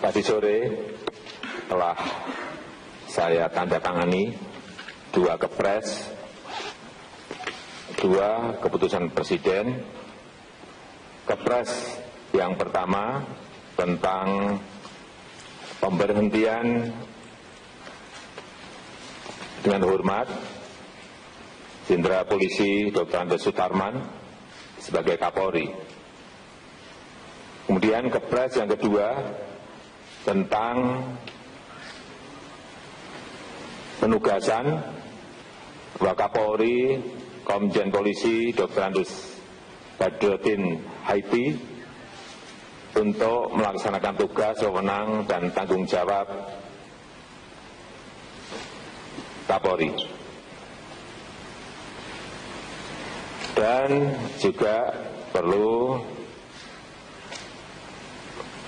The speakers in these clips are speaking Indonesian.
Tadi sore telah saya tanda tangani 2 kepres, 2 keputusan Presiden. Kepres yang pertama tentang pemberhentian dengan hormat Jenderal Polisi Dr. Andes Sutarman sebagai Kapolri. Kemudian kepres yang kedua tentang penugasan Wakapolri Komjen Polisi Dr. Andes Badrodin Haiti untuk melaksanakan tugas, wewenang, dan tanggung jawab Kapolri. Dan juga perlu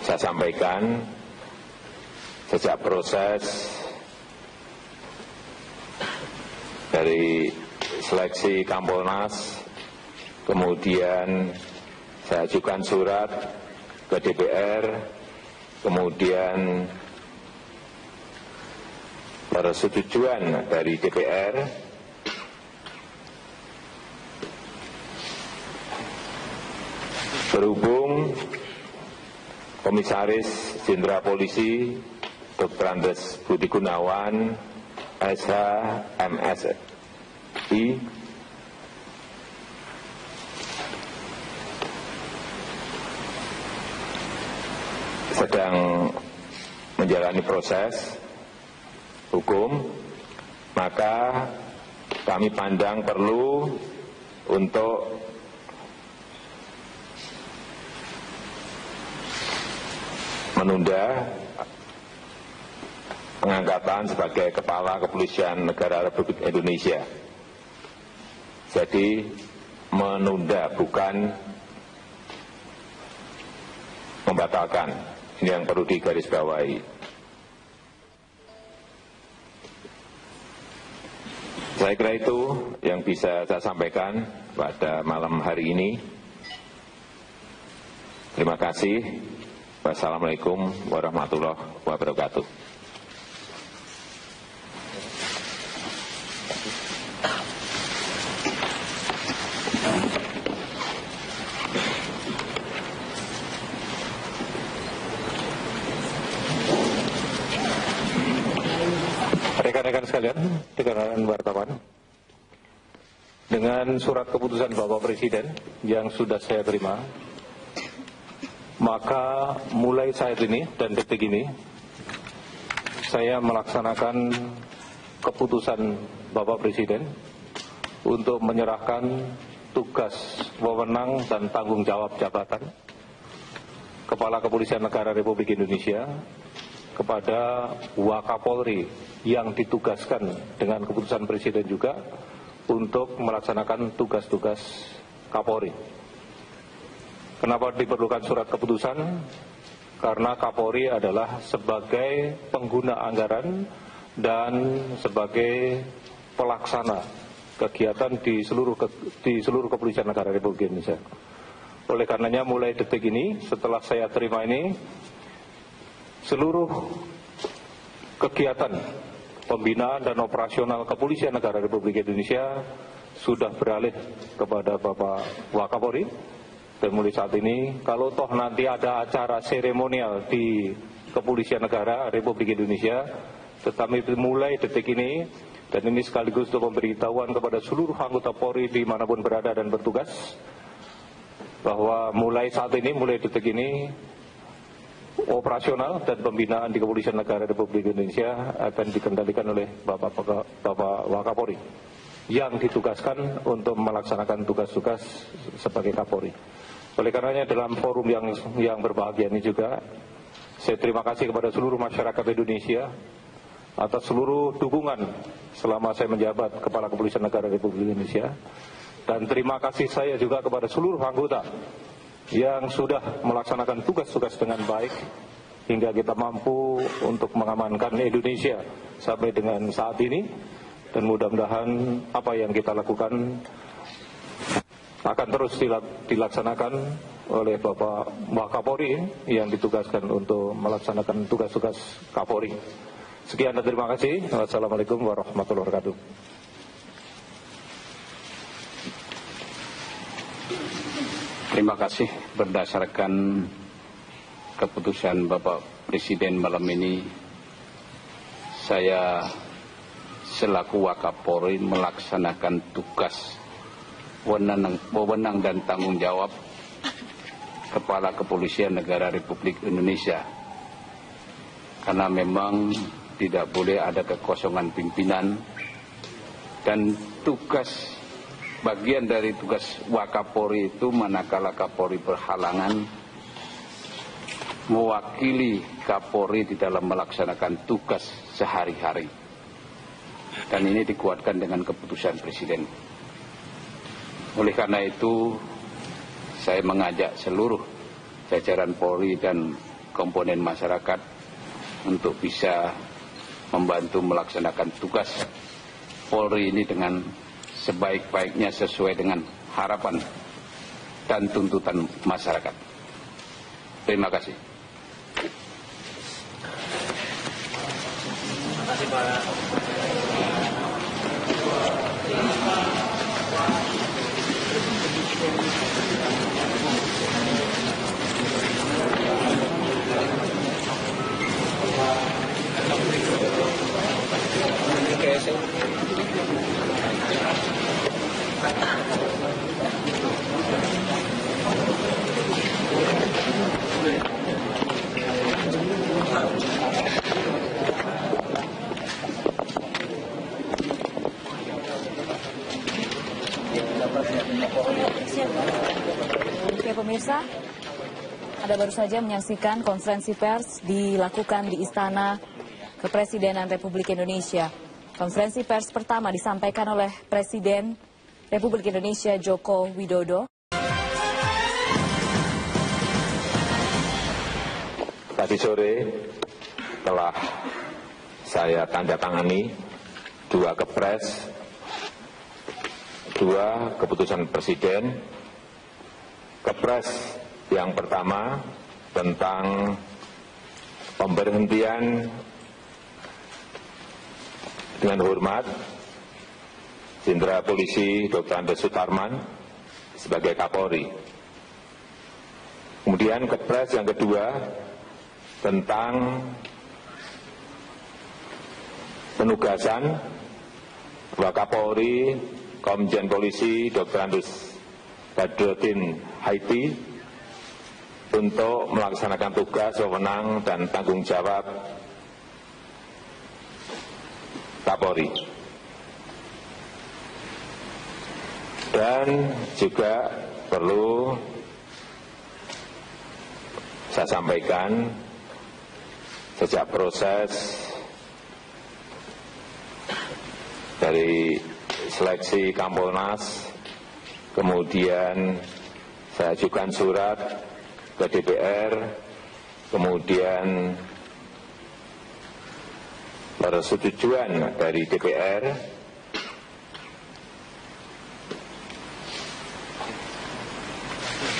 saya sampaikan, sejak proses dari seleksi Kompolnas, kemudian saya ajukan surat ke DPR, kemudian persetujuan dari DPR, berhubung Komisaris Jenderal Polisi Dr. Andes Budi Gunawan SH MSI sedang menjalani proses hukum, maka kami pandang perlu untuk menunda pengangkatan sebagai Kepala Kepolisian Negara Republik Indonesia. Jadi menunda, bukan membatalkan. Ini yang perlu digarisbawahi. Saya kira itu yang bisa saya sampaikan pada malam hari ini. Terima kasih. Wassalamualaikum warahmatullahi wabarakatuh. Rekan-rekan sekalian, rekan-rekan wartawan, dengan surat keputusan Bapak Presiden yang sudah saya terima, maka mulai saat ini dan detik ini saya melaksanakan keputusan Bapak Presiden untuk menyerahkan tugas, wewenang, dan tanggung jawab jabatan Kepala Kepolisian Negara Republik Indonesia kepada Wakapolri yang ditugaskan dengan keputusan Presiden juga untuk melaksanakan tugas-tugas Kapolri. Kenapa diperlukan surat keputusan? Karena Kapolri adalah sebagai pengguna anggaran dan sebagai pelaksana kegiatan di seluruh kepolisian negara Republik Indonesia. Oleh karenanya mulai detik ini, setelah saya terima ini, seluruh kegiatan pembinaan dan operasional kepolisian negara Republik Indonesia sudah beralih kepada Bapak Wakapolri. Dan mulai saat ini, kalau toh nanti ada acara seremonial di Kepolisian Negara Republik Indonesia, tetapi mulai detik ini, dan ini sekaligus untuk pemberitahuan kepada seluruh anggota Polri dimanapun berada dan bertugas, bahwa mulai saat ini, mulai detik ini, operasional dan pembinaan di Kepolisian Negara Republik Indonesia akan dikendalikan oleh Bapak Wakapolri yang ditugaskan untuk melaksanakan tugas-tugas sebagai Kapolri. Oleh karenanya dalam forum yang berbahagia ini juga, saya terima kasih kepada seluruh masyarakat Indonesia atas seluruh dukungan selama saya menjabat Kepala Kepolisian Negara Republik Indonesia, dan terima kasih saya juga kepada seluruh anggota yang sudah melaksanakan tugas-tugas dengan baik hingga kita mampu untuk mengamankan Indonesia sampai dengan saat ini, dan mudah-mudahan apa yang kita lakukan akan terus dilaksanakan oleh Bapak Wakapolri yang ditugaskan untuk melaksanakan tugas-tugas Kapolri. Sekian dan terima kasih. Wassalamualaikum warahmatullahi wabarakatuh. Terima kasih. Berdasarkan keputusan Bapak Presiden malam ini, saya selaku Wakapolri melaksanakan tugas wewenang dan tanggung jawab Kepala Kepolisian Negara Republik Indonesia. Karena memang tidak boleh ada kekosongan pimpinan, dan tugas bagian dari tugas Wakapolri itu manakala Kapolri berhalangan mewakili Kapolri di dalam melaksanakan tugas sehari-hari. Dan ini dikuatkan dengan keputusan Presiden. Oleh karena itu, saya mengajak seluruh jajaran Polri dan komponen masyarakat untuk bisa membantu melaksanakan tugas Polri ini dengan sebaik-baiknya sesuai dengan harapan dan tuntutan masyarakat. Terima kasih. Terima kasih Pak. Oke pemirsa, Anda baru saja menyaksikan konferensi pers dilakukan di Istana Kepresidenan Republik Indonesia. Konferensi pers pertama disampaikan oleh Presiden Republik Indonesia Joko Widodo. Tadi sore telah saya tanda tangani 2 kepres, 2 keputusan Presiden. Kepres yang pertama tentang pemberhentian dengan hormat Jenderal Polisi Dr. Andes Sutarman sebagai Kapolri. Kemudian kepres yang kedua tentang penugasan Wakapolri Komjen Polisi Dr. Andes Badrodin Haiti untuk melaksanakan tugas, wewenang, dan tanggung jawab Kapolri. Dan juga perlu saya sampaikan, sejak proses dari seleksi Kompolnas, kemudian saya ajukan surat ke DPR, kemudian persetujuan dari DPR,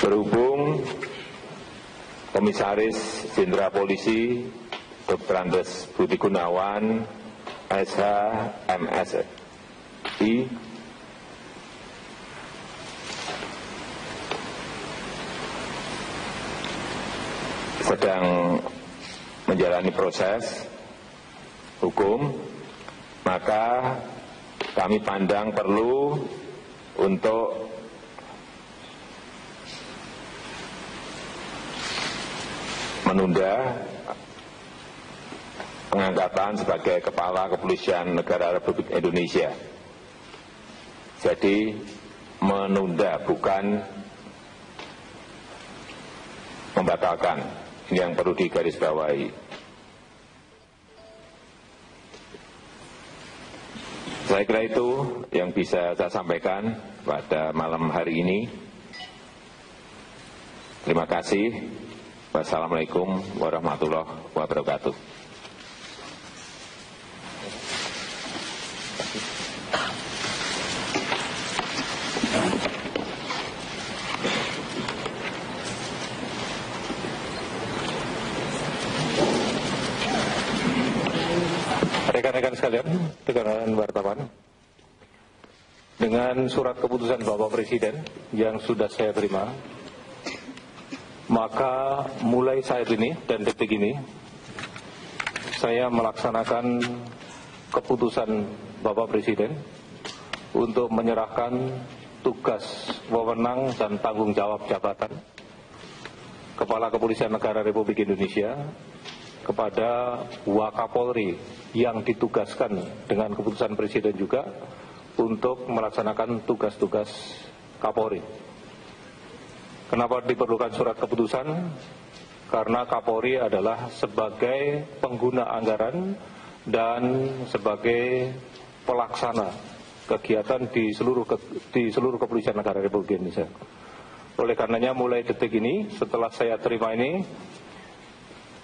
berhubung Komisaris Jenderal Polisi Dr. Andes Budi Gunawan SH MSI sedang menjalani proses hukum, maka kami pandang perlu untuk menunda pengangkatan sebagai Kepala Kepolisian Negara Republik Indonesia. Jadi menunda, bukan membatalkan. Ini yang perlu digarisbawahi. Saya kira itu yang bisa saya sampaikan pada malam hari ini. Terima kasih. Wassalamualaikum warahmatullahi wabarakatuh. sekalian, rekan-rekan wartawan, dengan surat keputusan Bapak Presiden yang sudah saya terima, maka mulai saat ini dan detik ini, saya melaksanakan keputusan Bapak Presiden untuk menyerahkan tugas, wewenang, dan tanggung jawab jabatan Kepala Kepolisian Negara Republik Indonesia kepada Wakapolri yang ditugaskan dengan keputusan Presiden juga untuk melaksanakan tugas-tugas Kapolri. Kenapa diperlukan surat keputusan? Karena Kapolri adalah sebagai pengguna anggaran dan sebagai pelaksana kegiatan di seluruh Kepolisian Negara Republik Indonesia. Oleh karenanya mulai detik ini, setelah saya terima ini,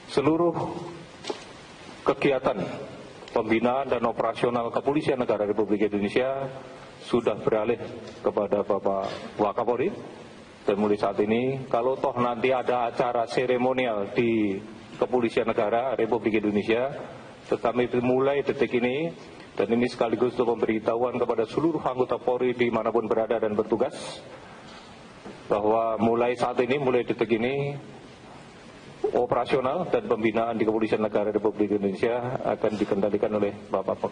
seluruh kegiatan pembinaan dan operasional Kepolisian Negara Republik Indonesia sudah beralih kepada Bapak Wakapolri. Dan mulai saat ini, kalau toh nanti ada acara seremonial di Kepolisian Negara Republik Indonesia, tetapi mulai detik ini, dan ini sekaligus untuk pemberitahuan kepada seluruh anggota Polri dimanapun berada dan bertugas, bahwa mulai saat ini, mulai detik ini, operasional dan pembinaan di Kepolisian Negara Republik Indonesia akan dikendalikan oleh Bapak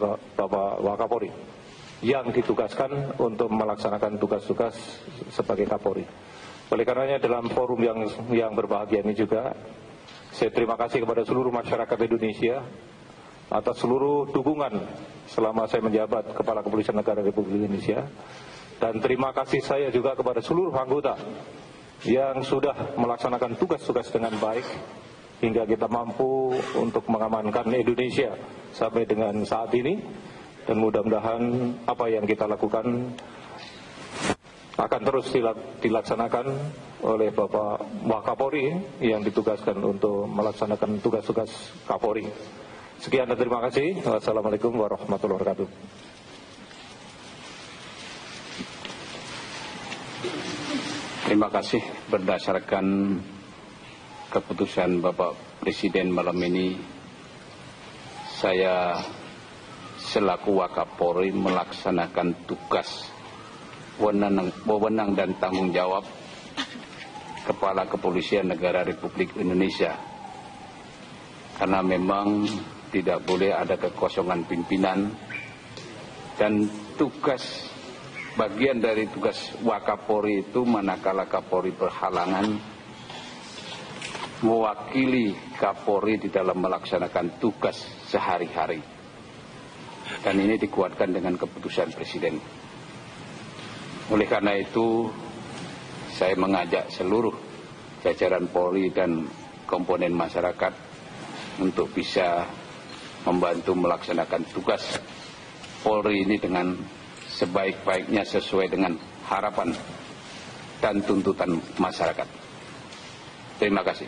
Wakapolri yang ditugaskan untuk melaksanakan tugas-tugas sebagai Kapolri. Oleh karenanya dalam forum yang berbahagia ini juga, saya terima kasih kepada seluruh masyarakat Indonesia atas seluruh dukungan selama saya menjabat Kepala Kepolisian Negara Republik Indonesia, dan terima kasih saya juga kepada seluruh anggota yang sudah melaksanakan tugas-tugas dengan baik hingga kita mampu untuk mengamankan Indonesia sampai dengan saat ini, dan mudah-mudahan apa yang kita lakukan akan terus dilaksanakan oleh Bapak Wakapolri yang ditugaskan untuk melaksanakan tugas-tugas Kapolri. Sekian dan terima kasih. Wassalamualaikum warahmatullahi wabarakatuh. Terima kasih. Berdasarkan keputusan Bapak Presiden malam ini, saya selaku Wakapolri melaksanakan tugas, wewenang dan tanggung jawab Kepala Kepolisian Negara Republik Indonesia. Karena memang tidak boleh ada kekosongan pimpinan, dan tugas, bagian dari tugas Wakapolri itu manakala Kapolri berhalangan, mewakili Kapolri di dalam melaksanakan tugas sehari-hari. Dan ini dikuatkan dengan keputusan Presiden. Oleh karena itu, saya mengajak seluruh jajaran Polri dan komponen masyarakat untuk bisa membantu melaksanakan tugas Polri ini dengan sebaik-baiknya sesuai dengan harapan dan tuntutan masyarakat. Terima kasih.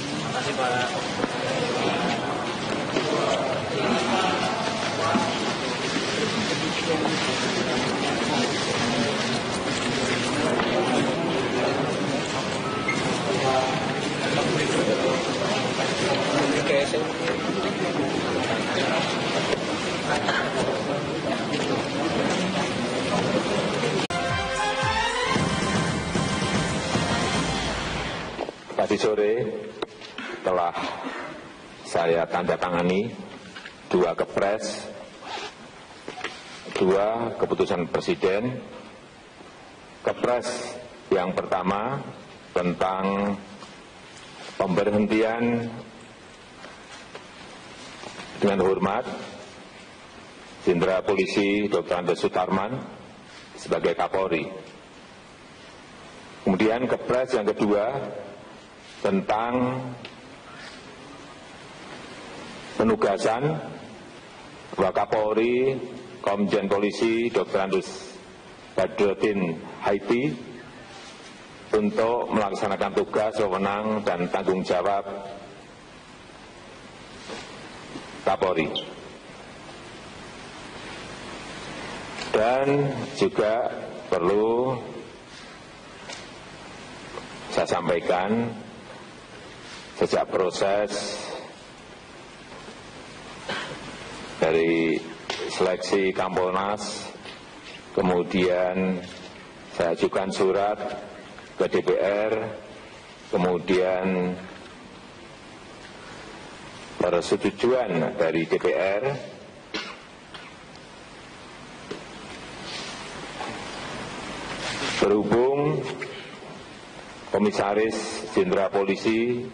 Terima kasih Pak. Tadi sore telah saya tanda tangani 2 kepres, 2 keputusan Presiden. Kepres yang pertama tentang pemberhentian dengan hormat Jenderal Polisi Dr. Andes Sutarman sebagai Kapolri. Kemudian kepres yang kedua tentang penugasan Wakapolri Komjen Polisi Dr. Andes Badrodin Haiti untuk melaksanakan tugas, wewenang, dan tanggung jawab Kapolri. Dan juga perlu saya sampaikan, sejak proses dari seleksi Kompolnas, kemudian saya ajukan surat ke DPR, kemudian persetujuan dari DPR, berhubung Komisaris Jenderal Polisi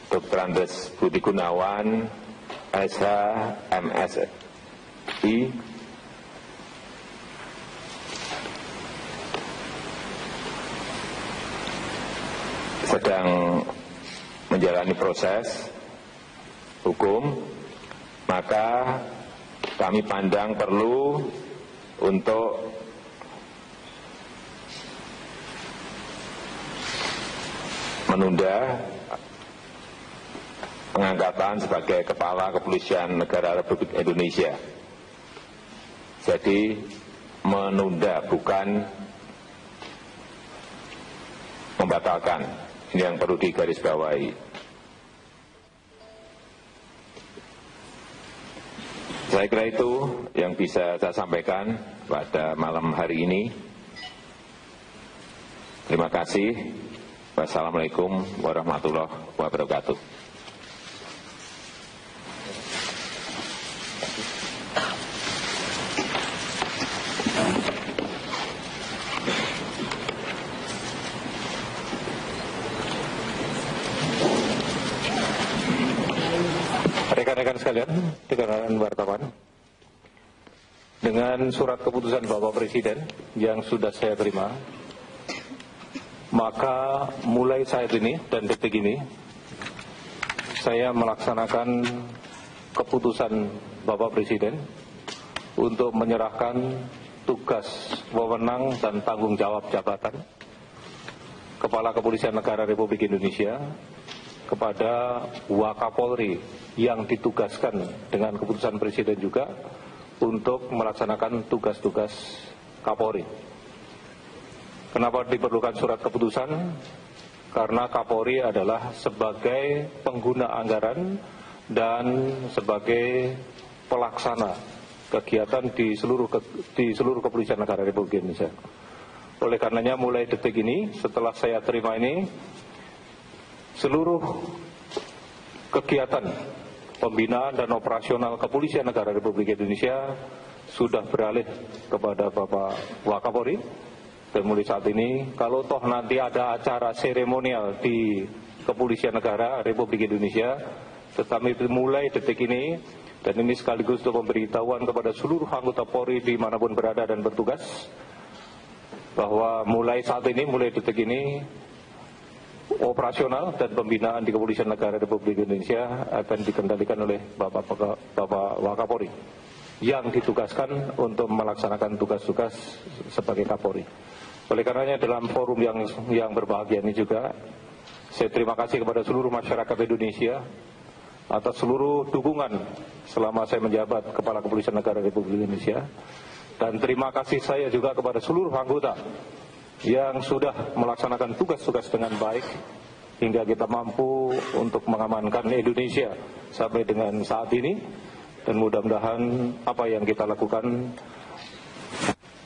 Dr. Andes Budi Gunawan, SH, MSI, sedang menjalani proses hukum, maka kami pandang perlu untuk menunda pengangkatan sebagai Kepala Kepolisian Negara Republik Indonesia. Jadi menunda, bukan membatalkan. Ini yang perlu digarisbawahi. Saya kira itu yang bisa saya sampaikan pada malam hari ini. Terima kasih. Wassalamualaikum warahmatullahi wabarakatuh. Rekan-rekan sekalian, rekan-rekan wartawan, dengan surat keputusan Bapak Presiden yang sudah saya terima, maka mulai saat ini dan detik ini, saya melaksanakan keputusan Bapak Presiden untuk menyerahkan tugas, wewenang, dan tanggung jawab jabatan Kepala Kepolisian Negara Republik Indonesia kepada Wakapolri yang ditugaskan dengan keputusan Presiden juga untuk melaksanakan tugas-tugas Kapolri. Kenapa diperlukan surat keputusan? Karena Kapolri adalah sebagai pengguna anggaran dan sebagai pelaksana kegiatan di seluruh kepolisian negara Republik Indonesia. Oleh karenanya mulai detik ini, setelah saya terima ini, seluruh kegiatan pembinaan dan operasional kepolisian negara Republik Indonesia sudah beralih kepada Bapak Wakapolri. Dan mulai saat ini, kalau toh nanti ada acara seremonial di Kepolisian Negara Republik Indonesia, tetapi mulai detik ini, dan ini sekaligus untuk pemberitahuan kepada seluruh anggota Polri dimanapun berada dan bertugas, bahwa mulai saat ini, mulai detik ini, operasional dan pembinaan di Kepolisian Negara Republik Indonesia akan dikendalikan oleh Bapak Wakapolri yang ditugaskan untuk melaksanakan tugas-tugas sebagai Kapolri. Oleh karenanya dalam forum yang berbahagia ini juga, saya terima kasih kepada seluruh masyarakat Indonesia atas seluruh dukungan selama saya menjabat Kepala Kepolisian Negara Republik Indonesia, dan terima kasih saya juga kepada seluruh anggota yang sudah melaksanakan tugas-tugas dengan baik hingga kita mampu untuk mengamankan Indonesia sampai dengan saat ini, dan mudah-mudahan apa yang kita lakukan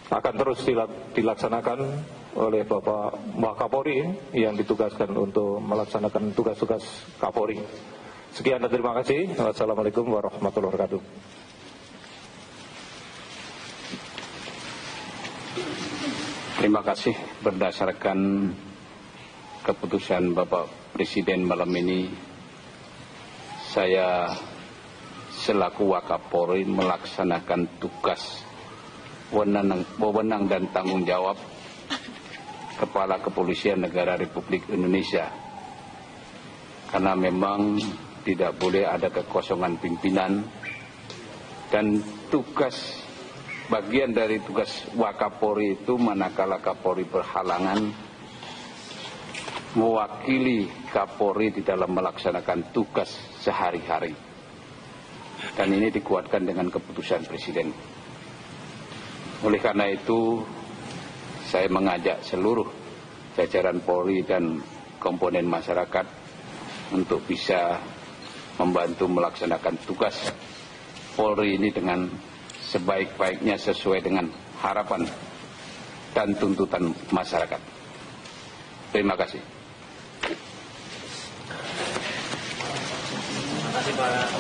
akan terus dilaksanakan oleh Bapak Wakapolri yang ditugaskan untuk melaksanakan tugas-tugas Kapolri. Sekian dan terima kasih. Wassalamualaikum warahmatullahi wabarakatuh. Terima kasih. Berdasarkan keputusan Bapak Presiden malam ini, saya selaku Wakapolri melaksanakan tugas wewenang dan tanggung jawab Kepala Kepolisian Negara Republik Indonesia, karena memang tidak boleh ada kekosongan pimpinan, dan tugas bagian dari tugas Wakapolri itu manakala Kapolri berhalangan mewakili Kapolri di dalam melaksanakan tugas sehari-hari, dan ini dikuatkan dengan keputusan Presiden. Oleh karena itu, saya mengajak seluruh jajaran Polri dan komponen masyarakat untuk bisa membantu melaksanakan tugas Polri ini dengan sebaik-baiknya sesuai dengan harapan dan tuntutan masyarakat. Terima kasih. Terima kasih Pak.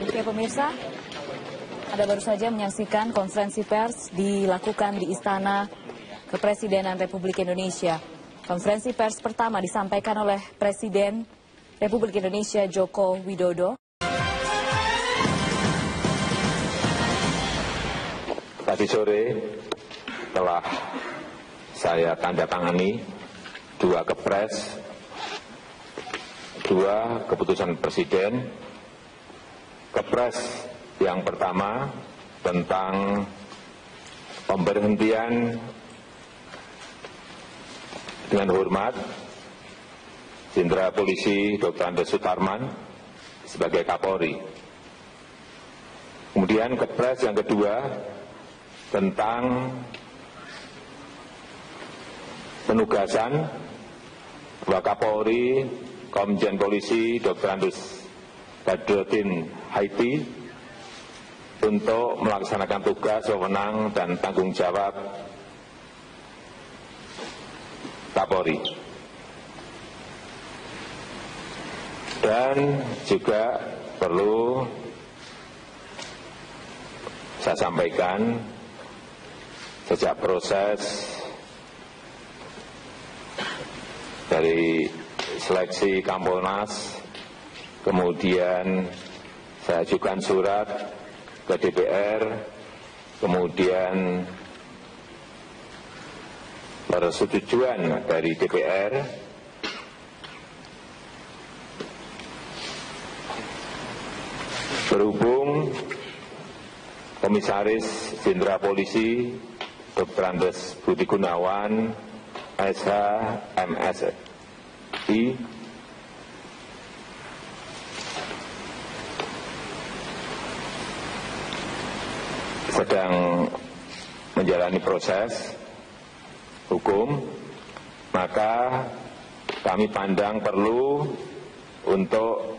Oke pemirsa, Anda baru saja menyaksikan konferensi pers dilakukan di Istana Kepresidenan Republik Indonesia. Konferensi pers pertama disampaikan oleh Presiden Republik Indonesia Joko Widodo. Tadi sore telah saya tanda tangani 2 kepres, 2 keputusan Presiden. Kepres yang pertama tentang pemberhentian dengan hormat Jenderal Polisi Dr. Andes Sutarman sebagai Kapolri. Kemudian kepres yang kedua tentang penugasan Wakapolri Komjen Polisi Dr. Andes Badrodin Haiti untuk melaksanakan tugas, wewenang, dan tanggung jawab Kapolri. Dan juga perlu saya sampaikan sejak proses dari seleksi Kompolnas, kemudian saya ajukan surat ke DPR, kemudian persetujuan dari DPR, berhubung Komisaris Jenderal Polisi Dr. Andes Budi Gunawan, SH, MSI, sedang menjalani proses hukum, maka kami pandang perlu untuk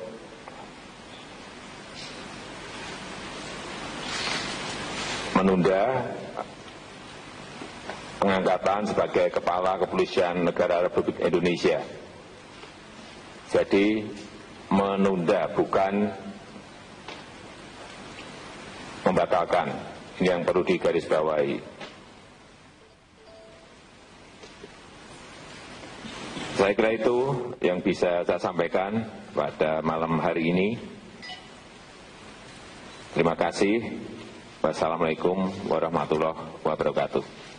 menunda pengangkatan sebagai Kepala Kepolisian Negara Republik Indonesia. Jadi menunda, bukan membatalkan. Ini yang perlu digarisbawahi. Saya kira itu yang bisa saya sampaikan pada malam hari ini. Terima kasih. Wassalamualaikum warahmatullahi wabarakatuh.